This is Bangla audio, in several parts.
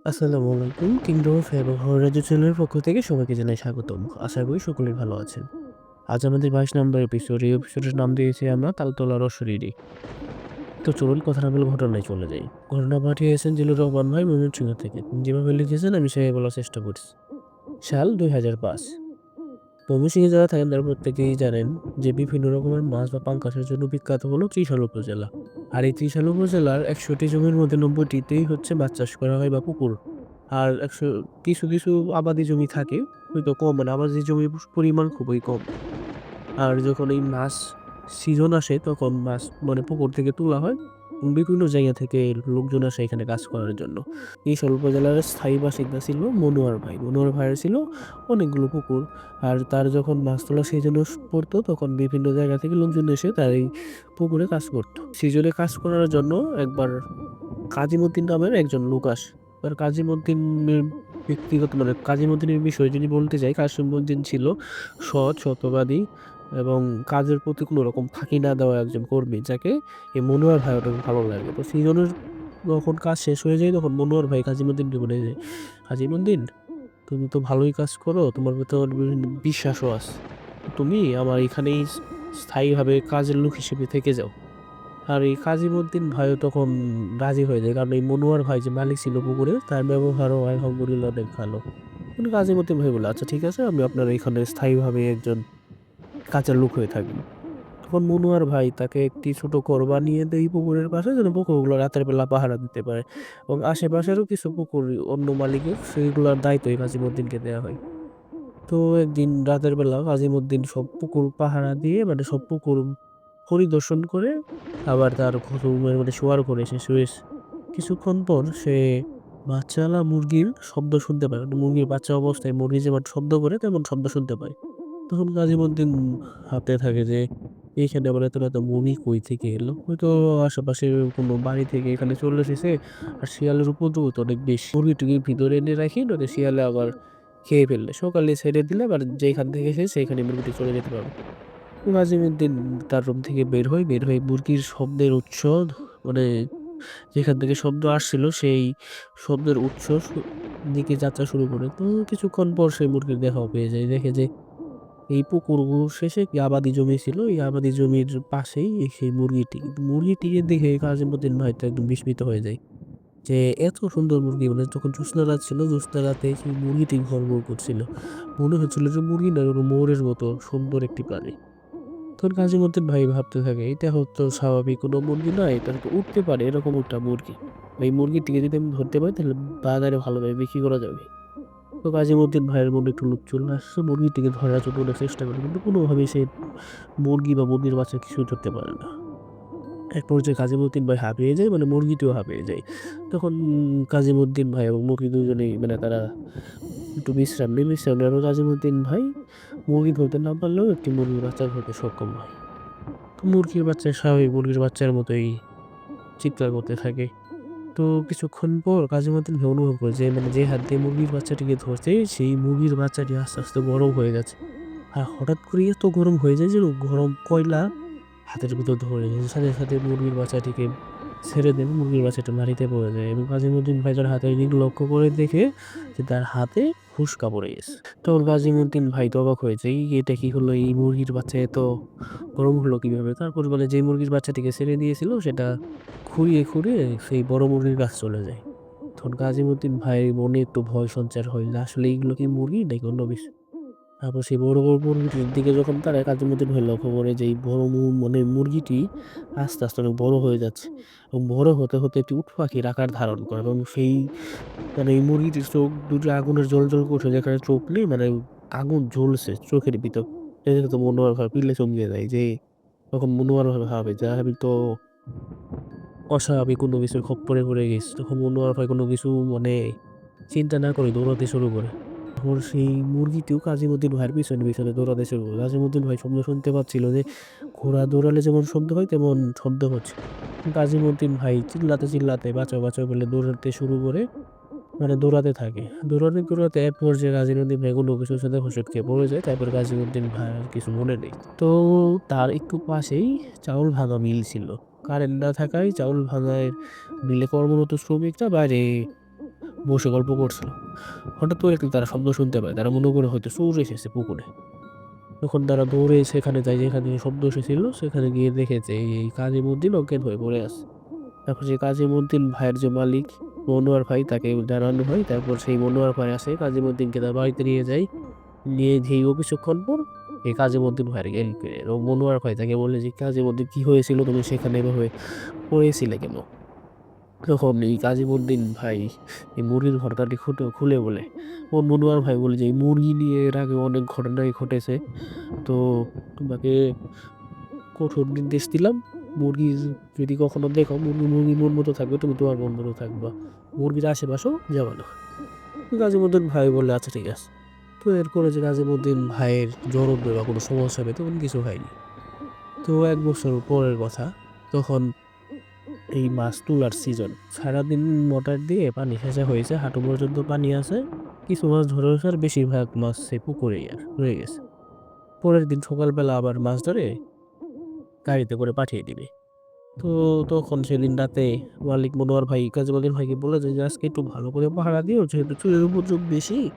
আসসালামু আলাইকুম। কিংডম অফ হেভেন হরর রাজ্য চ্যানেলের পক্ষ থেকে সবাইকে জানাই স্বাগতম। আশা করি সকলেই ভালো আছেন। আজ আমাদের ২২ নম্বর এপিসোড। এই এপিসোডের নাম দিয়েছি আমরা তালতলার অশরীরী। তো চলুন কথা না বলে ঘটনায় চলে যাই। ঘটনা পাঠিয়েছেন জিলুর রহমান ভাই ময়মনসিংহ থেকে। তিনি যেভাবে লিখেছেন আমি সেভাবে বলার চেষ্টা করছি। সাল ২০০৫। ময়মনসিংহে যারা থাকেন তারা প্রত্যেকেই জানেন যে বিভিন্ন রকমের মাছ বা পাঙ্গাসের জন্য বিখ্যাত হলো ত্রিশাল উপজেলা। আর এই ত্রিশাল উপজেলার ১০০টি জমির মধ্যে ৯০টিতেই হচ্ছে মাছ চাষ করা হয় বা পুকুর। আর কিছু, কিছু আবাদি জমি থাকে, হয়তো কম মানে আবাদি জমির পরিমাণ খুবই কম। আর যখন এই মাছ সিজন আসে তখন মাছ মানে পুকুর থেকে তোলা হয়। বিভিন্ন জায়গা থেকে লোকজন আসে এখানে কাজ করার জন্য। এই উপজেলার স্থায়ী বাসিন্দা ছিল মনোয়ার ভাই। মনোয়ার ভাইয়ের ছিল অনেকগুলো পুকুর। আর তার যখন মাছ তোলার সিজন পড়তো তখন বিভিন্ন জায়গা থেকে লোকজন এসে তার এই পুকুরে কাজ করতো। সিজনে কাজ করার জন্য একবার কাজীমুদ্দিন নামের একজন লোক আসে। এবার কাজীমুদ্দিনের ব্যক্তিগত মানে কাজীমুদ্দিনের বিষয়ে যদি বলতে যাই, কাজীমুদ্দিন ছিল সৎ, সত্যবাদী এবং কাজের প্রতি কোনো রকম ফাঁকি না দেওয়া একজন কর্মী, যাকে এই মনোয়ার ভাই ওটাকে ভালো লাগে। তো সিজনের যখন কাজ শেষ হয়ে যায় তখন মনোয়ার ভাই কাজীমুদ্দিনকে বলে যে, কাজীমুদ্দিন, তুমি তো ভালোই কাজ করো, তোমার ভিতর বিভিন্ন বিশ্বাসও আছে, তুমি আমার এখানেই স্থায়ীভাবে কাজের লোক হিসেবে থেকে যাও। আর এই কাজীমুদ্দিন ভাইও তখন রাজি হয়ে যায়, কারণ এই মনোয়ার ভাই যে মালিক ছিল পুকুরে তার ব্যবহারও আলহামদুলিল্লাহ অনেক ভালো। কিন্তু কাজীমুদ্দিন ভাই বলে, আচ্ছা ঠিক আছে, আমি আপনার এখানে স্থায়ীভাবে একজন কাজের লোক হয়ে থাকবো। তখন মনোয়ার ভাই তাকে একটি ছোট ঘর বানিয়ে দেয় পুকুরের পাশে, যেন পুকুরগুলো রাতের বেলা পাহারা দিতে পারে। এবং আশেপাশেরও কিছু পুকুর অন্য মালিকের, সেইগুলোর দায়িত্ব এই কাজীমুদ্দিনকে দেওয়া হয়। তো একদিন রাতের বেলা কাজীমুদ্দিন সব পুকুর পাহারা দিয়ে মানে সব পুকুর পরিদর্শন করে আবার তার রুমের মধ্যে শোয়ার ঘরে এসে শুয়েছে। কিছুক্ষণ পর সে বাচ্চাওয়ালা মুরগির শব্দ শুনতে পায়, মানে মুরগির বাচ্চা অবস্থায় মুরগি যেমন শব্দ করে তেমন শব্দ শুনতে পায়। তখন কাজীমুদ্দিন ভাবতে থাকে যে এইখানে আবার এত এত মুরগি কই থেকে এলো, হয়তো আশেপাশে কোনো বাড়ি থেকে এখানে চলে এসেছে। আর শিয়ালের উপদ্রব তো অনেক বেশি, মুরগিটুকি ভিতরে এনে রাখি, নয়তো শিয়ালে আবার খেয়ে ফেললে সকালে ছেড়ে দিলে আবার যেখান থেকে এসেছে সেখানে মুরগিটি চলে যেতে পারবে। নাজিমুদ্দিন তার রুম থেকে বের হয়ে মুরগির শব্দের উৎস মানে যেখান থেকে শব্দ আসছিল সেই শব্দের উৎস দিকে যাত্রা শুরু করে। তো কিছুক্ষণ পর সেই মুরগির দেখাও পেয়ে যায়, দেখে যে এই পুকুরগুলো শেষে কি আবাদি জমি ছিল, এই আবাদি জমির পাশেই সেই মুরগিটি। মুরগিটিকে দেখে কাজীমুদ্দিন ভাই তো একদম বিস্মিত হয়ে যায় যে এত সুন্দর মুরগি, মানে যখন জ্যোৎস্না রাত ছিল জ্যোৎস্না রাতে সেই মুরগিটি ঘড়ঘড় করছিল। মনে হচ্ছিল যে মুরগি না, ওটা ময়ূরের মতো সুন্দর একটি প্রাণী। তখন কাজীমুদ্দিন ভাই ভাবতে থাকে, এটা হয়তো স্বাভাবিক কোনো মুরগি নয়, এটা তো উঠতে পারে এরকম একটা মুরগি। এই মুরগিটিকে যদি আমি ধরতে পারি তাহলে বাজারে ভালোভাবে বিক্রি করা যাবে। তো কাজীমুদ্দিন ভাইয়ের মনে একটু লোভ চলে আসছে, মুরগিটিকে ধরার জন্য অনেক চেষ্টা করে, কিন্তু কোনোভাবেই সে মুরগি বা মুরগির বাচ্চা কিছু ধরতে পারে না। এক পর্যায়ে কাজীমুদ্দিন ভাই হাঁপিয়ে যায়, মানে মুরগিটিও হাঁপিয়ে যায়। তখন কাজীমুদ্দিন ভাই এবং মুরগি দুজনেই মানে তারা একটু বিশ্রাম নেয়। বিশ্রাম নেওয়ার পর কাজীমুদ্দিন ভাই মুরগি ধরতে না পারলেও একটি মুরগির বাচ্চা ধরতে সক্ষম হয়। তো মুরগির বাচ্চা স্বাভাবিক মুরগির বাচ্চার মতোই চিৎকার করতে থাকে। তো কিছুক্ষণ পর কাজীমুদ্দিন ভাই অনুভব করে যে মানে যে হাত দিয়ে মুরগির বাচ্চাটিকে ধরছে সেই মুরগির বাচ্চাটি আস্তে আস্তে গরম হয়ে যাচ্ছে। আর হঠাৎ করে এত গরম হয়ে যায় যে গরম কয়লা হাতের ভিতর ধরে নিয়ে সাথে সাথে মুরগির বাচ্চাটিকে ছেড়ে দেন, মুরগির বাচ্চাটা মাটিতে পড়ে যায় এবং কাজীমুদ্দিন ভাই তার হাতের দিকে লক্ষ্য করে দেখে যে তার হাতে ফুসকা পড়ে গেছে। তখন কাজীমুদ্দিন ভাই তো অবাক হয়ে যায়, এটা কি হলো, এই মুরগির বাচ্চা এত গরম হলো কিভাবে? তারপর বলে যে মুরগির বাচ্চাটিকে ছেড়ে দিয়েছিল সেটা খুঁড়িয়ে খুঁড়িয়ে সেই বড় মুরগির কাছে চলে যায়। তখন কাজীমুদ্দিন ভাইয়ের মনে একটু ভয় সঞ্চার হয় যে আসলে এইগুলো কি মুরগি নাকি অন্য কিছু। তারপর সেই বড় বড় মুরগিটির দিকে যখন তাকায় কাজীমুদ্দিন ভাই লক্ষ্য করে যে এই বড় মানে মুরগিটি আস্তে আস্তে অনেক বড় হয়ে যাচ্ছে এবং বড় হতে হতে একটি উট পাখির আকার ধারণ করে এবং সেই মানে এই মুরগিটির চোখ দুটো আগুনের জ্বলজ্বল করছে, যেখানে চোখ নেই, মানে আগুন জ্বলছে চোখের ভিতর। এটা দেখে তো মনোয়ার ভাই পিলে চমকে যায় যে, তখন মনোয়ার ভাবে যে আমি তো অস্বাভাবিক কোনো কিছুর খপ্পরে পড়ে গেছি। তখন মনোয়ার ভাই কোনো কিছু মানে চিন্তা না করে দৌড়াতে শুরু করে। তখন সেই মুরগিটিও কাজীমুদ্দিন ভাইয়ের পিছনে পিছনে দৌড়াতে শুরু করে। কাজীমুদ্দিন ভাই শব্দ শুনতে পাচ্ছিল যে ঘোড়া দৌড়ালে যেমন শব্দ হয় তেমন শব্দ হচ্ছে। কাজীমুদ্দিন ভাই চিল্লাতে চিল্লাতে বাঁচাও বাঁচাও বলে দৌড়াতে শুরু করে, মানে দৌড়াতে থাকে। দৌড়াতে দৌড়াতে এক পর্যায়ে কাজীমুদ্দিন ভাই কোনো কিছুর সাথে হোঁচট খেয়ে পড়ে যায়। তারপর কাজীমুদ্দিন ভাই আর কিছু মনে নেই। তো তার একটু পাশেই চাউল ভাঙা মিল ছিল। কারেন্ট না থাকায় চাউল ভাঙার মিলে কর্মরত শ্রমিকরা বাইরে বসে গল্প করছিল। হঠাৎ করে একটু তারা শব্দ শুনতে পায়। তারা মনে করে হয়তো চোর এসেছে পুকুরে। তখন তারা দৌড়ে সেখানে যায় যেখানে শব্দ এসেছিল, সেখানে গিয়ে দেখেছে এই কাজীমুদ্দিন অজ্ঞান হয়ে পড়ে আছে। তারপর সেই কাজীমুদ্দিন ভাইয়ের যে মালিক মনোয়ার ভাই তাকে জানানো হয়। তারপর সেই মনোয়ার ভাই আসে কাজীমুদ্দিনকে তার বাড়িতে নিয়ে যায়। নিয়ে যেই কিছুক্ষণ পর এই কাজীমুদ্দিন ভাইয়ের মনোয়ার ভাই তাকে বলে যে, "কাজীমুদ্দিন কি হয়েছিল? তুমি সেখানে এভাবে পড়েছিলে কেন?" তখন এই কাজীমুদ্দিন ভাই এই মুরগির ঘটনাটি খুলে বলে। মনোয়ার ভাই বলে যে, "এই মুরগি নিয়ে এর আগে অনেক ঘটনাই ঘটেছে। তো তোমাকে কঠোর নির্দেশ দিলাম। মুরগি যদি কখনো দেখো মুরগি মন মতো থাকবে, তুমি তোমার মন মতো থাকবা। মুরগির আশেপাশেও যাবা না।" কাজীমুদ্দিন ভাই বললে, "আচ্ছা ঠিক আছে।" তো এরপরে যে কাজীমুদ্দিন ভাইয়ের জ্বর উঠবে বা কোনো সমস্যা হবে তখন কিছু হয়নি। তো ১ বছর পরের কথা, তখন এই মাছ তোলার সিজন। সারাদিন মোটর দিয়ে পানি সেচা হয়েছে, হাঁটু পর্যন্ত পানি আছে। কিছু মাছ ধরে হয়েছে আর বেশিরভাগ মাছ সেই পুকুরেই রয়ে গেছে। পরের দিন সকালবেলা আবার মাছ ধরে গাড়িতে করে পাঠিয়ে দিবে। তো তখন সেদিন রাতে মালিক মনোয়ার ভাই কাজীমুদ্দিন ভাইকে বলে যে, "আজকে একটু ভালো করে পাহারা দিও, যেহেতু চোরের উপদ্রব বেশি।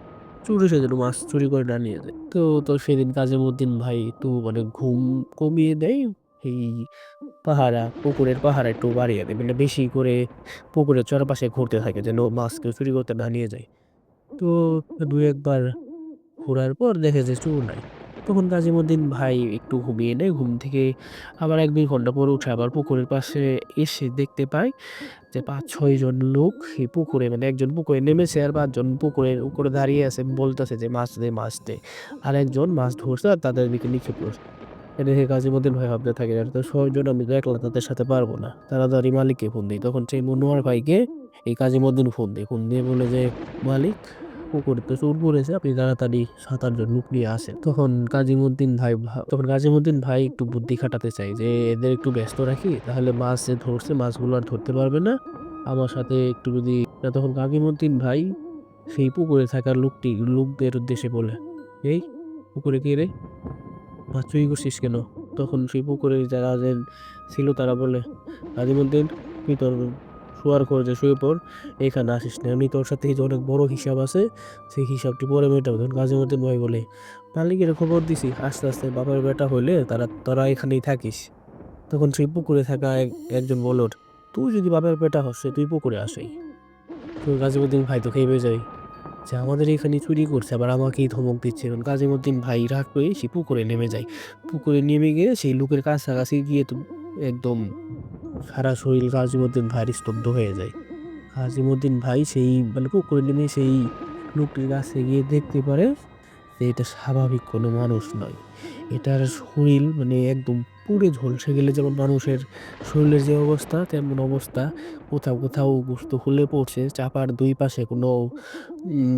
চোর এসে যেন মাছ চুরি করে না নিয়ে যায়।" তো সেদিন কাজীমুদ্দিন ভাই একটু মানে ঘুম কমিয়ে দেয়। এই পুকুরের পাহারা একটু বাড়িয়ে দেয়। মানে বেশি করে পুকুরের চারপাশে ঘুরতে থাকে যেন মাছ কেউ চুরি করতে না নিয়ে যায়। তো ২-১ বার ঘোরার পর দেখে যে চোর নাই। তখন কাজীমুদ্দিন ভাই একটু ঘুমিয়ে নেয়। ঘুম থেকে আবার ১-২ ঘন্টা পরে উঠে আবার পুকুরের পাশে এসে দেখতে পায় যে ৫-৬ জন লোক এই পুকুরে মানে একজন পুকুরে নেমেছে আর ৫ জন পুকুরের উপরে দাঁড়িয়ে আছে বলতেছে যে, "মাছ দে, মাছ দে।" আরেকজন মাছ ধরছে আর তাদের দিকে নিক্ষেপ করছে। এটা দেখে কাজীমুদ্দিন ভাই ভাবতে থাকে, "এটা তো ৬ জন, আমি তো একলা তাদের সাথে পারবো না।" তাড়াতাড়ি মালিককে ফোন দেয়। তখন সেই মনোয়ার ভাইকে এই কাজীমুদ্দিন ফোন দেয়। ফোন দিয়ে বলে যে, "মালিক, পুকুরে তো চোর পড়েছে, আপনি তাড়াতাড়ি ৭-৮ জন লোক নিয়ে আসেন।" তখন কাজীমুদ্দিন ভাই একটু বুদ্ধি খাটাতে চায় যে, এদের একটু ব্যস্ত রাখি, তাহলে মাছ যে ধরছে মাছগুলো আর ধরতে পারবে না। আমার সাথে একটু যদি তখন কাজীমুদ্দিন ভাই সেই পুকুরে থাকা লোকদের উদ্দেশ্যে বলে, "এই পুকুরে কে রে? মাছ চুরি করছিস কেন?" তখন সেই পুকুরে যারা ছিল তারা বলে, "নাজিমুদ্দিন, তুই তোর শোয়ার ঘরে শুয়ে পড়, এখানে আসিস না। এমনি তোর সাথে কিছু অনেক বড় হিসাব আছে, সেই হিসাবটি পরে মেটাবো।" তখন কাজীমুদ্দিন ভাই বলে, "মালিকের খবর দিছি, আস্তে আস্তে বাপের বেটা হইলে তোরা এখানেই থাকিস।" তখন সেই পুকুরে থাকা একজন বলে ওঠে, "তুই যদি বাপের বেটা হস তুই পুকুরে আসেই।" তো কাজীমুদ্দিন ভাই তো খেপে যায় যে, আমাদের এখানে চুরি করছে আবার আমাকেই ধমক দিচ্ছে। এখন কাজীমুদ্দিন ভাই রাগ করে সে পুকুরে নেমে যায়। পুকুরে নেমে গিয়ে সেই লোকের কাছাকাছি গিয়ে তো একদম সারা শরীর কাজীমুদ্দিন ভাইয়ের স্তব্ধ হয়ে যায়। কাজীমুদ্দিন ভাই সেই মানে পুকুরে নেমে সেই লোকটির কাছে গিয়ে দেখতে পারে যে এটা স্বাভাবিক কোনো মানুষ নয়। এটার শরীর মানে একদম পুড়ে ঝলসে গেলে যেমন মানুষের শরীরের যে অবস্থা তেমন অবস্থা। কোথাও, কোথাও গোস্ত খুলে পড়ছে। চাপার ২ পাশে কোনো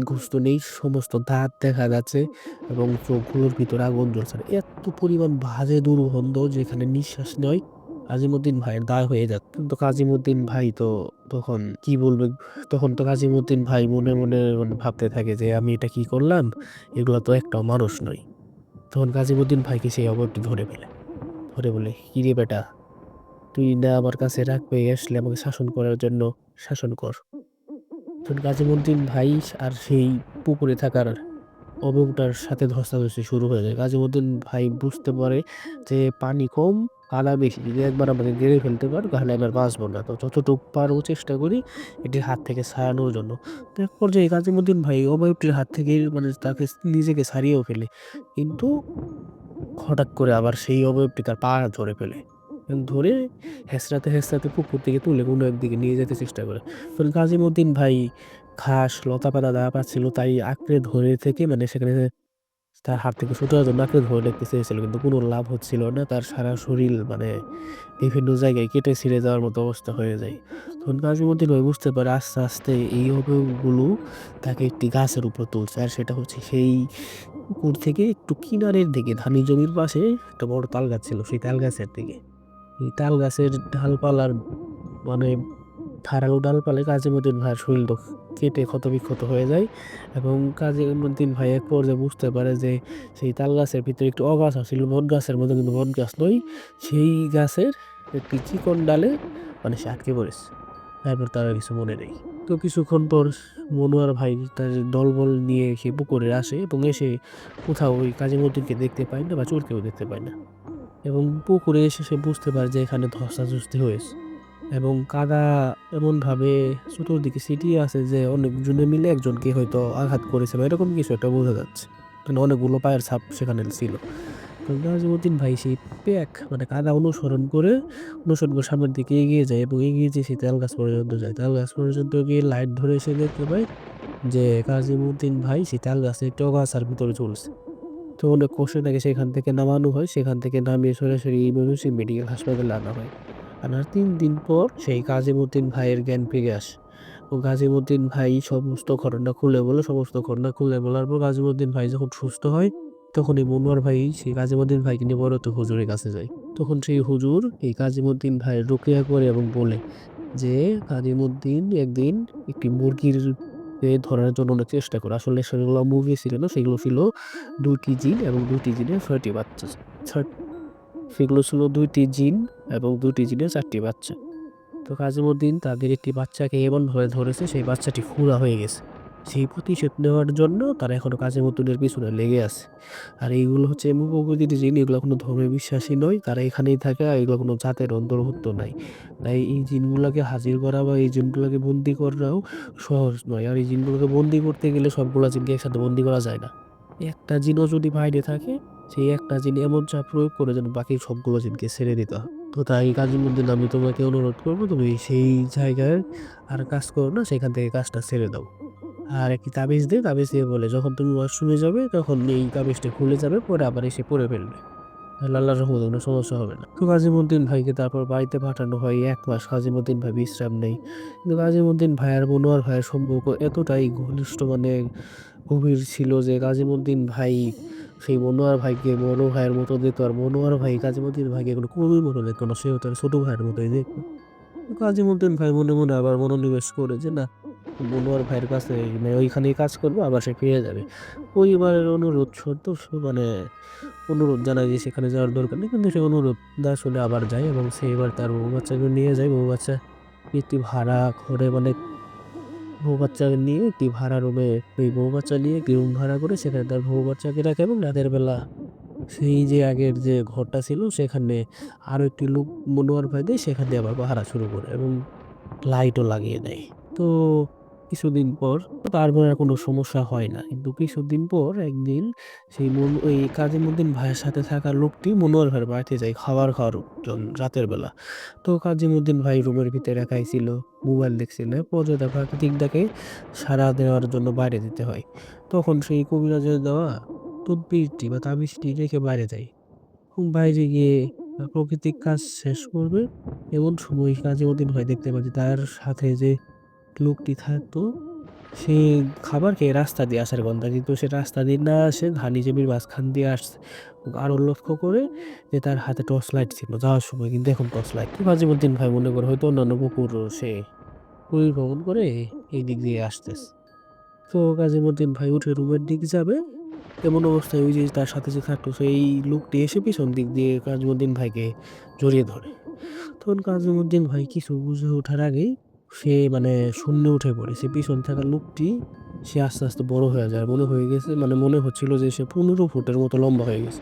গোস্ত নেই। সমস্ত দাঁত দেখা যাচ্ছে এবং চোখগুলোর ভিতরে আগুন জ্বলছে। আর এত পরিমাণ বাজে দুর্গন্ধ যেখানে নিঃশ্বাস নেওয়াই কাজীমুদ্দিন ভাইয়ের দায় হয়ে যাচ্ছে। কিন্তু কাজীমুদ্দিন ভাই তো তখন কি বলবে? তখন তো কাজীমুদ্দিন ভাই মনে, মনে মানে ভাবতে থাকে যে, "আমি এটা কি করলাম? এগুলা তো একটাও মানুষ নয়।" তখন কাজীমুদ্দিন ভাইকে সেই অভয়টি ধরে ফেলে। ধরে বলে, "কিরে বেটা! তুই না আমার কাছে রাগ পেয়ে আসলে আমাকে শাসন করার জন্য, শাসন কর।" তখন কাজীমুদ্দিন ভাই আর সেই পুকুরে থাকার অবুকটার সাথে ধস্তাধস্তি শুরু হয়ে যায়। কাজীমুদ্দিন ভাই বুঝতে পারে যে পানি কম, কাদা বেশি। যদি একবার আমাকে গেড়ে ফেলতে পারে তাহলে আমি আর বাঁচবো না। তো যতটুক পারবো চেষ্টা করি এটির হাত থেকে ছাড়ানোর জন্য। তো এক পর্যায়ে কাজীমুদ্দিন ভাই অবয়বটির হাত থেকে মানে তাকে নিজেকে ছাড়িয়েও ফেলে। কিন্তু হঠাৎ করে আবার সেই অবয়বটি তার পা ধরে ফেলে। এবং ধরে হেঁচড়াতে, হেঁচড়াতে পুকুর থেকে তুলে কোনো একদিকে নিয়ে যেতে চেষ্টা করে। তখন কাজীমুদ্দিন ভাই ঘাস, লতাপাতা যা পাচ্ছিল তাই আঁকড়ে ধরে থেকে মানে সেখানে তার হাত থেকে ছুটানোর জন্য আঁকড়ে ধরে রাখতে চেয়েছিল। কিন্তু কোনো লাভ হচ্ছিল না। তার সারা শরীর মানে বিভিন্ন জায়গায় কেটে ছিঁড়ে যাওয়ার মতো অবস্থা হয়ে যায়। তখন কাজীমুদ্দিন ভাই বুঝতে পারে আস্তে, আস্তে এই অবয়বগুলো তাকে একটি গাছের উপর তুলছে। আর সেটা হচ্ছে সেই পুকুর থেকে একটু কিনারের দিকে ধানি জমির পাশে একটা বড় তাল গাছ ছিল। সেই তাল গাছের দিকে। এই তাল গাছের ডালপালার মানে ধারালো ডালপালায় কাজীমুদ্দিন ভাইয়ের শরীর তো কেটে ক্ষতবিক্ষত হয়ে যায় এবং কাজীমুদ্দিন ভাই এক পর্যায়ে বুঝতে পারে যে সেই তাল গাছের ভিতরে একটি অগাছা ছিল। বটগাছের মতো কিন্তু বটগাছ নয়। সেই গাছের একটি চিকন ডালে মানে সে আটকে পড়েছে। তারপর তার আর কিছু মনে নেই। তো কিছুক্ষণ পর মনোয়ার ভাই তার দলবল নিয়ে সে পুকুরে আসে এবং এসে কোথাও ওই কাজীমুদ্দিনকে দেখতে পায় না বা চোরকেও দেখতে পায় না এবং পুকুরে এসে সে বুঝতে পারে যে এখানে ধস্তাধস্তি হয়েছে এবং কাদা এমনভাবে চতুর্দিকে ছিটিয়ে আছে যে অনেকজনে মিলে একজনকে হয়তো আঘাত করেছে বা এরকম কিছু একটা বোঝা যাচ্ছে, মানে অনেকগুলো পায়ের ছাপ সেখানে ছিল। তো নাজিমুদ্দিন ভাই সেই মানে কাদা অনুসরণ করে সামনের দিকে এগিয়ে যায় এবং এগিয়ে যেয়ে সেই তাল গাছ পর্যন্ত যায়। তাল গাছ পর্যন্ত গিয়ে লাইট ধরে এসে দেখতে পায় যে কাজিমুদ্দিন ভাই সেই তাল গাছের আগাছার ভিতরে ঝুলছে। তো অনেক কষ্টে তাকে সেখান থেকে নামানো হয়, সেখান থেকে নামিয়ে সরাসরি ময়মনসিংহ মেডিকেল হাসপাতালে আনা হয়। আনার ৩ দিন পর সেই কাজিমুদ্দিন ভাইয়ের জ্ঞান ফিরে আসে। ও কাজিমুদ্দিন ভাই সমস্ত ঘটনা খুলে বলার পর কাজিমুদ্দিন ভাই যখন সুস্থ হয়, তখন এই মনোয়ার ভাই সেই কাজিমুদ্দিন ভাইকে নিয়ে বড় হুজুরের কাছে যায়। তখন সেই হুজুর এই কাজিমুদ্দিন ভাইয়ের রুকিয়া করে এবং বলে যে কাজিমুদ্দিন একদিন একটি মুরগির ধরার জন্য অনেক চেষ্টা করে। আসলে সেগুলো মুরগি ছিল না, সেগুলো ছিল ২টি জিন এবং ২টি জিনের ৬টি বাচ্চা। ছয় সেগুলো ছিল ২টি জিন এবং ২টি জিনের ৪টি বাচ্চা। তো কাজীমুদ্দীন তাদের একটি বাচ্চাকে এমনভাবে ধরেছে সেই বাচ্চাটি খুড়া হয়ে গেছে। সেই প্রতিশোধ নেওয়ার জন্য তারা এখনো কাজীমুদ্দীনের পিছনে লেগে আছে। আর এইগুলো হচ্ছে এমন প্রকৃতির জিন, এগুলো কোনো ধর্মে বিশ্বাসী নয়। তারা এখানেই থাকে, আর এগুলো কোনো জাতের অন্তর্ভুক্ত নাই। তাই এই জিনগুলাকে হাজির করা বা এই জিনগুলাকে বন্দী করাও সহজ নয়। আর এই জিনগুলোকে বন্দী করতে গেলে সবগুলা জিনকে একসাথে বন্দী করা যায় না। একটা জিনও যদি বাইরে থাকে, সেই একটা জিন এমন চাপ প্রয়োগ করে যেন বাকি সবগুলো জিনকে ছেড়ে দিতে হয়। তো তাই কাজীমুদ্দীন আমি তোমাকে অনুরোধ করবো তুমি সেই জায়গায় আর কাজ করো না, সেখান থেকে কাজটা ছেড়ে দাও। আর একটি তাবিজ দিয়ে বলে যখন তুমি ওয়াশরুমে যাবে তখন এই তাবিজটা খুলে যাবে, পরে আবার এসে পড়ে ফেলবে। তাহলে আল্লাহর রহমতে কোনো সমস্যা হবে না। তো কাজীমুদ্দীন ভাইকে তারপর বাড়িতে পাঠানো হয়। ১ মাস কাজীমুদ্দীন ভাই বিশ্রাম নেয়। কিন্তু কাজীমুদ্দীন ভাই আর মনোয়ার ভাইয়ের সম্পর্ক এতটাই ঘনিষ্ঠ, মানে গভীর ছিল যে কাজীমুদ্দীন ভাই সেই মনোয়ার ভাইকে বড় ভাইয়ের মতো দেখতো, আর মনোয়ার ভাই কাজীমুদ্দীন ভাইকে কোনো কবির মতো দেখতো না, সেও তার ছোট ভাইয়ের মতোই দেখতো। তো কাজীমুদ্দীন ভাই মনে মনে আবার মনোনিবেশ করে যে না, মনোয়ার ভাইয়ের কাছে মানে ওইখানেই কাজ করবো, আবার সে ফিরে যাবে। পরিবারের অনুরোধ সত্ত্বেও অনুরোধ জানায় যে সেখানে যাওয়ার দরকার নেই, কিন্তু সে অনুরোধ না শুনে আবার যায় এবং সে এবার তার বউ বাচ্চাকে নিয়ে যায়। বউ বাচ্চা একটি ভাড়া ঘরে, মানে বউ বাচ্চাকে নিয়ে একটি ভাড়া রুমে, ওই বউ বাচ্চা নিয়ে একটি রুম ভাড়া করে সেখানে তার বউ বাচ্চাকে রাখে এবং রাতের বেলা সেই যে আগের যে ঘরটা ছিল সেখানে আরো একটি লোক মনোয়ার ভাই দেয়, সেখানে আবার পাহারা শুরু করে এবং লাইটও লাগিয়ে দেয়। তো কিছুদিন পর তারপর আর কোনো সমস্যা হয় না। কিন্তু কিছুদিন পর একদিন ওই কাজীমুদ্দীন ভাইয়ের সাথে থাকা লোকটি মনোয়ার ভাইয়ের বাড়িতে যায় খাবার খাওয়ার রাতের বেলা। তো কাজীমুদ্দীন ভাই রুমের ভিতরে একাই ছিল, মোবাইল দেখছিল। পর্যায়ে প্রাকৃতিক ডাকে সাড়া দেওয়ার জন্য বাইরে যেতে হয়। তখন সেই কবিরাজের দেওয়া তদবিরটি বা তাবিজটি রেখে বাইরে যায়। বাইরে গিয়ে প্রকৃতিক কাজ শেষ করবে এমন সময় কাজীমুদ্দীন ভাই দেখতে পায় যে তার সাথে যে লোকটি থাকতো সে খাবার খেয়ে রাস্তা দিয়ে আসার কথা, কিন্তু সে রাস্তা দিয়ে না আসে ধানি জমির মাঝখান দিয়ে আসছে। আরো লক্ষ্য করে যে তার হাতে টর্চ লাইট ছিল যাওয়ার সময়, কিন্তু এখন টর্চ লাইট। কাজীমুদ্দীন ভাই মনে করে হয়তো অন্যান্য কুকুর সে পরিভ্রমণ করে এই দিক দিয়ে আসতেছে। তো কাজীমুদ্দীন ভাই উঠে রুমের দিকে যাবে, এমন অবস্থায় ওই যে তার সাথে যে থাকতো সেই লোকটি এসে পিছন দিক দিয়ে কাজীমুদ্দীন ভাইকে জড়িয়ে ধরে। তখন কাজীমুদ্দীন ভাই কিছু বুঝে ওঠার আগেই সে মানে শূন্যে উঠে পড়ে। সে পিছন থাকা লোকটি সে আস্তে আস্তে বড় হয়ে যায়, মনে হচ্ছিল যে সে ১৫ ফুটের মতো লম্বা হয়ে গেছে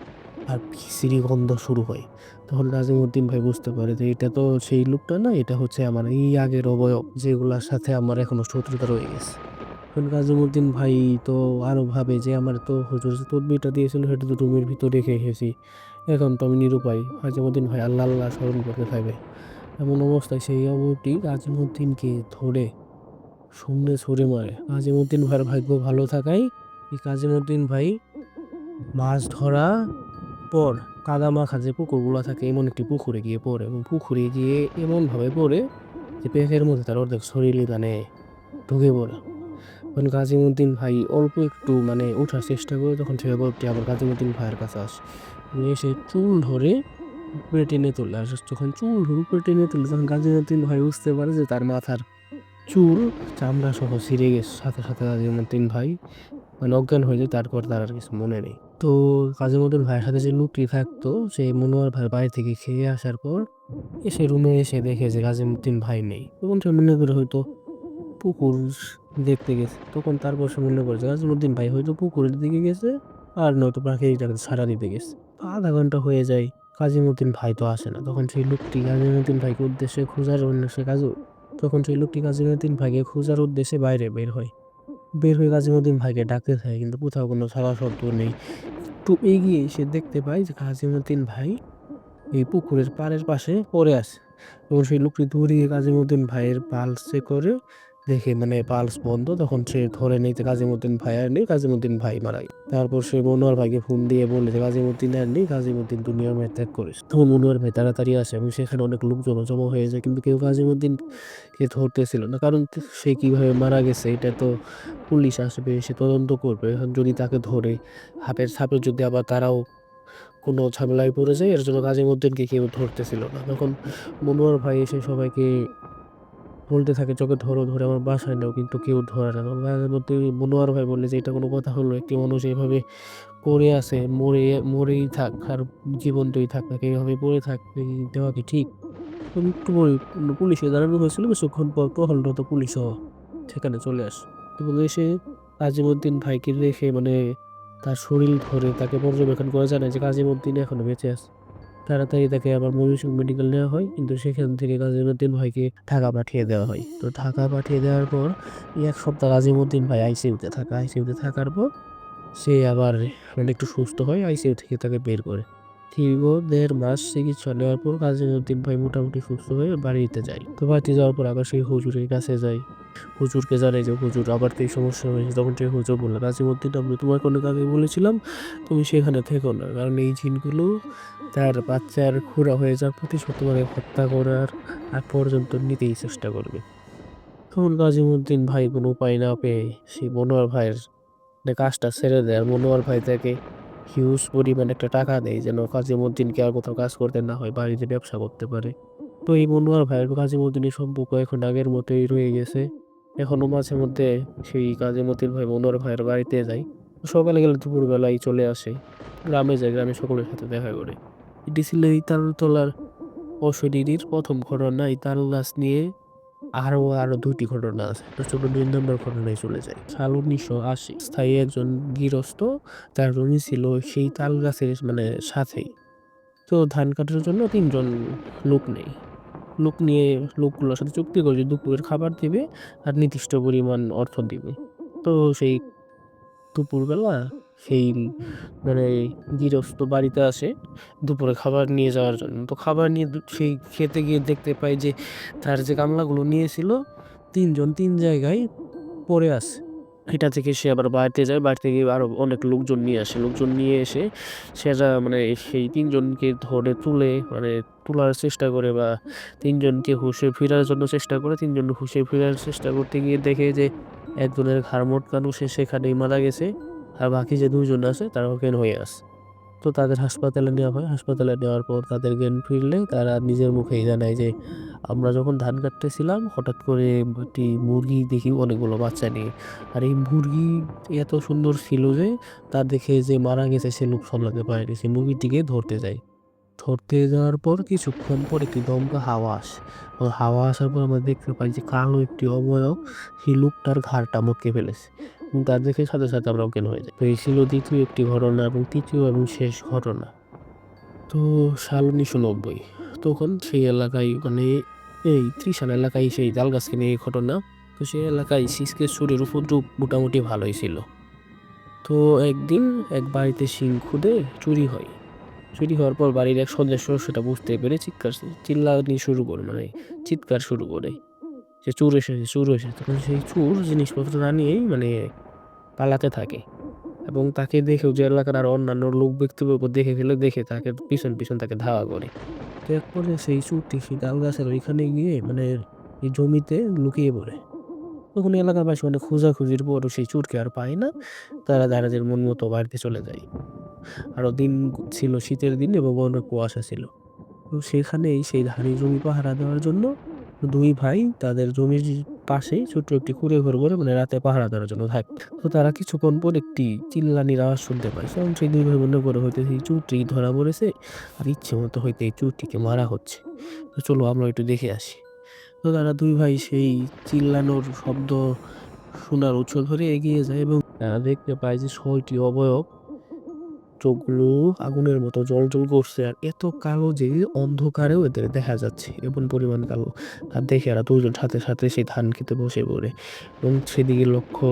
আর বিশ্রী গন্ধ শুরু হয়। তখন নাজিমুদ্দিন ভাই বুঝতে পারে যে এটা তো সেই লোকটা না, এটা হচ্ছে আমার এই আগের অবয়ব যেগুলার সাথে আমার এখনো শত্রুতা রয়ে গেছে। এখন কাজীমুদ্দিন ভাই তো আরো ভাবে যে আমার তো হুজুর যে তদবিরটা দিয়েছিল সেটা তো রুমের ভিতর রেখে এসেছি, এখন তো আমি নিরুপায়। কাজীমুদ্দিন ভাই আল্লাহ আল্লাহ স্মরণ করতে থাকবে। এমন অবস্থায় সেই অবয়বটি কাজীমুদ্দিনকে ধরে শূন্যে ছুঁড়ে মারে। কাজীমুদ্দিন ভাইয়ের ভাগ্য ভালো থাকায় এই কাজীমুদ্দিন ভাই মাছ ধরা পর কাদামাখা যে পুকুরগুলো থাকে এমন একটি পুকুরে গিয়ে পড়ে এবং পুকুরে গিয়ে এমনভাবে পড়ে যে পেটের মধ্যে তার অর্ধেক শরীরই মানে ঢুকে পড়ে। তখন কাজীমুদ্দিন ভাই অল্প একটু মানে ওঠার চেষ্টা করে, তখন সে গল্পটি আবার কাজীমুদ্দিন ভাইয়ের কাছে আসে। এসে চুল ধরে উপরে টেনে তোলে। আর যখন চুল ধরে উপরে টেনে তোলে তখন কাজীমুদ্দিন ভাই বুঝতে পারে যে তার মাথার চুল চামড়া সহ ছিঁড়ে গেছে। সাথে সাথে কাজীমুদ্দিন ভাই মানে অজ্ঞান হয়ে যায়, তারপর তার আর কিছু মনে নেই। তো কাজীমুদ্দিন ভাইয়ের সাথে যে লোকটি থাকতো সে মনোয়ার ভাইয়ের বাড়ি থেকে খেয়ে আসার পর এসে রুমে এসে দেখে যে কাজীমুদ্দিন ভাই নেই, তখন সে মনে করে হয়তো পুকুর দেখতে গেছে। তখন তারপর সে মনে করেছে নাজিমুদ্দিন ভাই হয়তো পুকুরের দিকে গেছে, আর নয়তো পাখির ডাকে সাড়া দিতে গেছে। আধা ঘন্টা হয়ে যায়, কাজীমুদ্দিন ভাই তো আসে না। তখন সেই লোকটি কাজীমুদ্দিন ভাইকে উদ্দেশ্যে খোঁজার উদ্দেশ্যে তখন সেই লোকটি কাজীমুদ্দিন ভাইকে খোঁজার উদ্দেশ্যে বাইরে বের হয়। বের হয়ে কাজীমুদ্দিন ভাইকে ডাকতে থাকে, কিন্তু কোথাও কোনো সাড়া শব্দ নেই। একটু এগিয়ে এসে দেখতে পাই যে কাজীমুদ্দিন ভাই এই পুকুরের পাড়ের পাশে পড়ে আছে। এবং সেই লোকটি দৌড়িয়ে কাজীমুদ্দিন ভাইয়ের পালসে করে দেখে, মানে পালস বন্ধ। তখন সে ধরে নিতে কাজীমুদ্দিন ভাই আর নেই, কাজীমুদ্দিন ভাই মারা গেছে। তারপর সে মনোয়ার ভাইকে ফোন দিয়ে বলে যে কাজীমুদ্দিন আর নেই, কাজীমুদ্দিন দুনিয়ার মায়া ত্যাগ করেছে। তখন মনোয়ার ভাই তাড়াতাড়ি আসে এবং সেখানে অনেক লোকজন জমা হয়ে যায়, কিন্তু কেউ কাজীমুদ্দিনকে ধরতেছিল না। কারণ সে কিভাবে মারা গেছে এটা তো পুলিশ আসবে, সে তদন্ত করবে। এখন যদি তাকে ধরে হাতের ছাপে যদি আবার তারাও কোনো ঝামেলায় পড়ে যায়, এর জন্য কাজীমুদ্দিনকে কেউ ধরতেছিল না। তখন মনোয়ার ভাই এসে সবাইকে বলতে থাকে চোখে ধরো, ধরে আমার বাসায় নাও, কিন্তু কেউ ধরে না। তখন মাঝে মধ্যে মনোয়ার ভাই বললে যে এটা কোনো কথা হলো, একটি মানুষ এইভাবে পড়ে আছে, মরেই থাক আর জীবনটাই থাক, তাকে এইভাবে পড়ে থাকতে দেওয়া কি ঠিক? তখন একটু পরে পুলিশে জানানো হয়েছিল, কিছুক্ষণ পর টহলরত পুলিশও সেখানে চলে আসে এবং এসে কাজীমুদ্দিন ভাইকে রেখে, মানে তার শরীর ধরে তাকে পর্যবেক্ষণ করে জানায় যে কাজীমুদ্দিন এখনো বেঁচে আছে। তাড়াতাড়ি তাকে আবার ময়মনসিংহ মেডিকেল নেওয়া হয়, কিন্তু সেখান থেকে কাজীমুদ্দিন ভাইকে ঢাকা পাঠিয়ে দেওয়া হয়। তো ঢাকা পাঠিয়ে দেওয়ার পর 1 সপ্তাহ কাজীমুদ্দিন ভাই আইসিইউতে থাকার পর সে আবার মানে একটু সুস্থ হয়, আইসিইউ থেকে তাকে বের করে। দীর্ঘ 1.5 মাস চিকিৎসা নেওয়ার পর কাজীমুদ্দিন ভাই মোটামুটি সুস্থ হয়ে বাড়িতে যায়। তো বাড়িতে যাওয়ার পর আবার সেই হুজুরের কাছে যায়, হুজুরকে জানাই যে হুজুর আবার তো এই সমস্যা হয়েছে। তখন সেই হুজুর বললো, নাজিমুদ্দিন আমি তোমাকে অনেক আগে বলেছিলাম তুমি সেখানে থেকো না, কারণ এই জিনগুলো তার বাচ্চার খুঁড়া হয়ে যাওয়ার প্রতিশোধ তোমাকে হত্যা করার আগ পর্যন্ত নিতেই চেষ্টা করবে। তখন কাজীমুদ্দিন ভাই কোনো উপায় না পেয়ে সেই মনোয়ার ভাইয়ের কাজটা ছেড়ে দেয়, আর মনোয়ার ভাই তাকে হিউজ পরিমাণ একটা টাকা দেয় যেন কাজীমুদ্দিনকে আর কোথাও কাজ করতে না হয়, বাড়িতে ব্যবসা করতে পারে। তো এই মনোয়ার ভাইয়ের কাজীমুদ্দিনের সম্পর্ক এখন আগের মতোই রয়ে গেছে। এখনো মাঝে মধ্যে সেই কাজীমুদ্দিন ভাই মনোয়ার ভাইয়ের বাড়িতে যায়। সকালে গেলে দুপুরবেলায় চলে আসে, গ্রামে যায়, গ্রামে সকলের সাথে দেখা করে। এটি ছিল এই তালতলার অশরীরীর প্রথম ঘটনা। এই তাল গাছ নিয়ে আরো আরো 2টি ঘটনা আছে। তো চলো 2 নম্বর ঘটনায় চলে যাই। সাল 1980 স্থায়ী একজন গৃহস্থ, তার জমি ছিল সেই তাল গাছের মানে সাথেই। তো ধান কাটার জন্য 3 জন লোক নেই। লোক নিয়ে লোকগুলোর সাথে চুক্তি করে যে দুপুরের খাবার দিবে আর নির্দিষ্ট পরিমাণ অর্থ দিবে। তো সেই দুপুরবেলা সেই মানে গৃহস্থ বাড়িতে আসে দুপুরে খাবার নিয়ে যাওয়ার জন্য। তো খাবার নিয়ে সেই খেতে গিয়ে দেখতে পাই যে তার যে গামলাগুলো নিয়েছিল 3 জন 3 জায়গায় পড়ে আছে। এটা থেকে সে আবার বাড়িতে যায়, বাড়িতে গিয়ে আরো অনেক লোকজন নিয়ে আসে। লোকজন নিয়ে এসে সেটা মানে সেই 3 জনকে ধরে তুলে মানে তোলার চেষ্টা করে, বা 3 জনকে হুঁশে ফেরার জন্য চেষ্টা করে। 3 জন হুঁশে ফেরার চেষ্টা করতে গিয়ে দেখে যে একজনের ঘাড় মটকানো, সে সেখানেই মারা গেছে, আর বাকি যে 2 জন আছে তারা অজ্ঞান হয়ে আছে। তো তাদের হাসপাতালে নেওয়া হয়। হাসপাতালে নেওয়ার পর তাদের জ্ঞান ফিরলে তারা নিজের মুখেই জানায় যে আমরা যখন ধান কাটতেছিলাম হঠাৎ করে একটি মুরগি দেখি অনেকগুলো বাচ্চা নিয়ে, আর এই মুরগি এত সুন্দর ছিল যে তা দেখে যে মারা গেছে সে লোক সামলাতে পারেনি, সে মুরগিটিকে ধরতে যায়। ধরতে যাওয়ার পর কিছুক্ষণ পর একটি দমকা হাওয়া আসে। হাওয়া আসার পর আমরা দেখতে পাই যে কালো একটি অবয়ব সেই লোকটার ঘাড়টা মটকে ফেলেছে, এবং তার দেখে সাথে সাথে আমরা অজ্ঞান হয়ে যাই। তো এই ছিল দ্বিতীয় একটি ঘটনা এবং তৃতীয় এবং শেষ ঘটনা। তো সাল 1990 তখন সেই এলাকায় মানে এই ত্রিশাল এলাকায় সেই তাল গাছকে নিয়ে ঘটনা। তো সেই এলাকায় সিসকে চুরির উপদ্রব মোটামুটি ভালোই ছিল। তো একদিন এক বাড়িতে শিং খুদে চুরি হয়। চুরি হওয়ার পর বাড়ির এক সদস্য সেটা বুঝতে পেরে চিল্লানি শুরু করে, মানে চিৎকার শুরু করে যে চোর এসেছে, চোর এসেছে। তখন সেই চোর জিনিসপত্র না নিয়েই মানে পালাতে থাকে, এবং তাকে দেখেও যে এলাকার আর অন্যান্য লোক ব্যক্তিবর্গ দেখে ফেলে, দেখে তাকে পিছন পিছন তাকে ধাওয়া করে। তো এক পর্যায়ে সেই চোরটি সেই তাল গাছের ওইখানে গিয়ে মানে এই জমিতে লুকিয়ে পড়ে। তখন এলাকাবাসী অনেক খোঁজাখুঁজির পরও সেই চোরকে আর পায় না। তারা যার মন মতো বাড়িতে চলে যায়। আরো দিন ছিল শীতের দিন এবং অনেক কুয়াশা ছিল। তো সেখানেই সেই ধানি জমি পাহারা দেওয়ার জন্য 2 ভাই তাদের জমির পাশেই ছোট্ট একটি কুঁড়ে ঘর করে মানে রাতে পাহারা দেওয়ার জন্য থাকে। তো তারা কিছুক্ষণ পর একটি চিল্লানির আওয়াজ শুনতে পায়। তখন সেই 2 ভাই মনে করে হয়তো এই চোরটি ধরা পড়েছে, আর ইচ্ছে মতো হয়তো এই চোরটিকে মারা হচ্ছে। তো চলো আমরা একটু দেখে আসি। তো তারা ২ ভাই সেই চিল্লানোর শব্দ শোনার উৎস ধরে এগিয়ে যায় এবং তারা দেখতে পায় যে ৬ টি অবয়ব, চোখগুলো আগুনের মতো জ্বলজ্বল করছে আর এত কালো যে অন্ধকারেও এদের দেখা যাচ্ছে, এমন পরিমাণ কালো। আর দেখে এরা ২ জন সাথে, সাথে সেই ধান খেতে বসে পড়ে এবং সেদিকে লক্ষ্য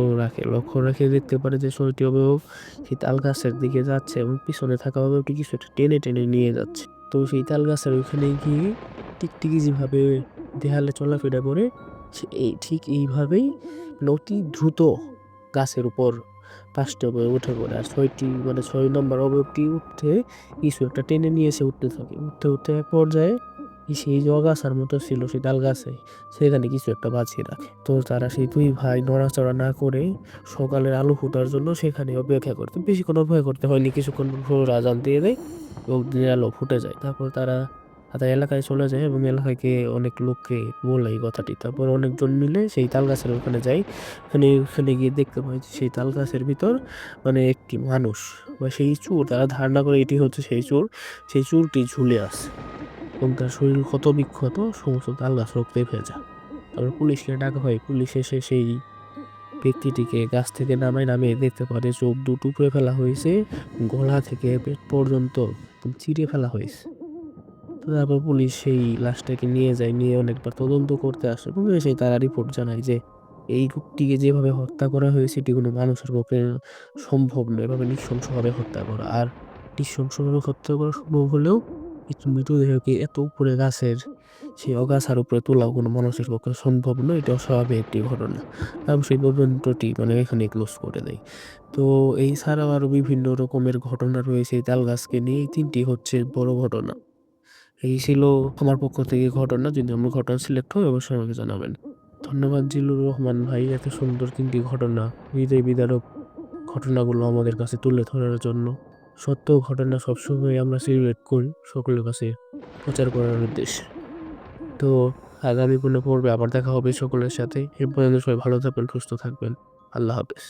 রেখে দেখতে পারে যে ৬ টি অবয়ব সেই তাল গাছের দিকে যাচ্ছে এবং পিছনে থাকা অবয়বটি কিছু একটা টেনে, টেনে নিয়ে যাচ্ছে। তো সেই তাল গাছের ওইখানে গিয়ে টিকটিকি যেভাবে দেয়ালে চলাফেরা করে ঠিক এইভাবেই অতি দ্রুত গাছের উপর ৫ টি অবয়ব উঠে পড়ে। আর ৬টি মানে ৬ নম্বর অবয়বটি উঠে কিছু একটা টেনে নিয়ে এসে উঠতে থাকে। উঠতে এক পর্যায়ে সেই যে আগাছার মতো ছিল সেই তাল গাছে সেখানে কিছু একটা বাঁধিয়ে রাখে। তো তারা সেই ২ ভাই নড়াচড়া না করে সকালের আলো ফোটার জন্য সেখানে অপেক্ষা করত। বেশিক্ষণ অপেক্ষা করতে হয়নি। কিছুক্ষণ পর আজান দিয়ে দেয় এবং দিনের আলো ফুটে যায়। তারপর তারা তাদের এলাকায় চলে যায় এবং এলাকাকে অনেক লোককে বলে এই কথাটি। তারপর অনেকজন মিলে সেই তাল গাছের ওখানে যায়। ওখানে গিয়ে দেখতে পায় যে সেই তাল গাছের ভিতর মানে একটি মানুষ বা সেই চোর, তারা ধারণা করে এটি হচ্ছে সেই চোর। সেই চোরটি ঝুলে আছে এবং তার শরীর ক্ষত-বিক্ষত, সমস্ত তাল গাছ রক্তে ভেজা। তারপর পুলিশকে ডাকা হয়। পুলিশ এসে সেই ব্যক্তিটিকে গাছ থেকে নামিয়ে দেখতে পারে চোখ দুটো উপড়ে ফেলা হয়েছে, গলা থেকে পেট পর্যন্ত চিরে ফেলা হয়েছে। তো তারপর পুলিশ সেই লাশটাকে নিয়ে যায়, নিয়ে অনেকবার তদন্ত করতে আসে এবং এসে তারা রিপোর্ট জানায় যে এই লোকটিকে যেভাবে হত্যা করা হয়েছে এটি কোনো মানুষের পক্ষে সম্ভব নয়, এভাবে নৃশংসভাবে হত্যা করা। আর নৃশংসভাবে হত্যা করা সম্ভব হলেও কিন্তু মৃতদেহকে এত উপরে গাছের সেই আগাছার উপরে তোলাও কোনো মানুষের পক্ষে সম্ভব নয়, এটা অস্বাভাবিক একটি ঘটনা। এবং সেই তদন্তটি মানে এখানে ক্লোজ করে দেয়। তো এই ছাড়াও আরও বিভিন্ন রকমের ঘটনা রয়েছে এই তাল গাছকে নিয়ে। এই ৩টি হচ্ছে বড় ঘটনা। এই ছিল আমার পক্ষ থেকে ঘটনা। যদি আমার ঘটনা সিলেক্ট হয় অবশ্যই আমাকে জানাবেন। ধন্যবাদ জিল্লুর রহমান ভাই, এত সুন্দর ৩টি ঘটনা, হৃদয় বিদারক ঘটনাগুলো আমাদের কাছে তুলে ধরার জন্য। সত্য ঘটনা সবসময় আমরা সিলেক্ট করি সকলের কাছে প্রচার করার উদ্দেশ্যে। তো আগামী কোনো পর্বে আবার দেখা হবে সকলের সাথে। এ পর্যন্ত সবাই ভালো থাকবেন, সুস্থ থাকবেন। আল্লাহ হাফেজ।